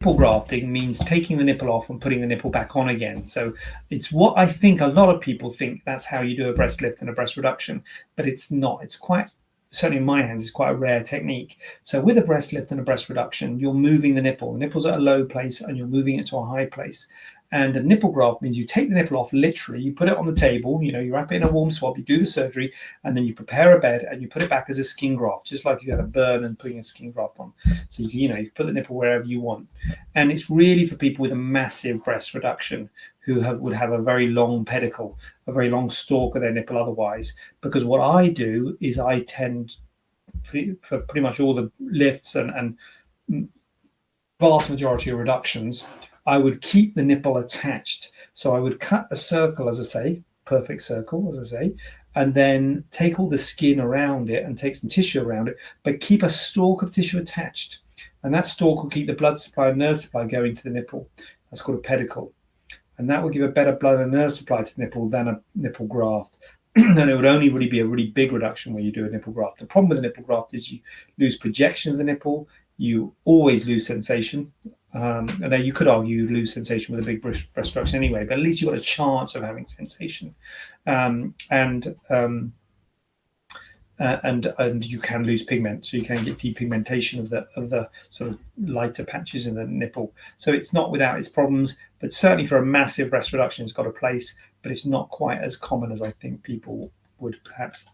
nipple grafting means taking the nipple off and putting the nipple back on again. So it's what I think a lot of people think that's how you do a breast lift and a breast reduction, but it's not. It's quite, certainly in my hands, it's quite a rare technique. So with a breast lift and a breast reduction, you're moving the nipple. The nipple's at a low place and you're moving it to a high place. And a nipple graft means you take the nipple off, literally, you put it on the table, you wrap it in a warm swab, you do the surgery, and then you prepare a bed and you put it back as a skin graft, just like if you had a burn and putting a skin graft on. So you put the nipple wherever you want. And it's really for people with a massive breast reduction who would have a very long pedicle, a very long stalk of their nipple otherwise. Because what I do is I tend, for pretty much all the lifts and vast majority of reductions, I would keep the nipple attached. So I would cut a circle, as I say, perfect circle, as I say, and then take all the skin around it and take some tissue around it, but keep a stalk of tissue attached. And that stalk will keep the blood supply and nerve supply going to the nipple. That's called a pedicle. And that will give a better blood and nerve supply to the nipple than a nipple graft. And it would only really be a really big reduction when you do a nipple graft. The problem with a nipple graft is you lose projection of the nipple. You always lose sensation. And you could argue you lose sensation with a big breast reduction anyway, but at least you've got a chance of having sensation. And you can lose pigment, so you can get depigmentation of the sort of lighter patches in the nipple. So it's not without its problems, but certainly for a massive breast reduction, it's got a place, but it's not quite as common as I think people would perhaps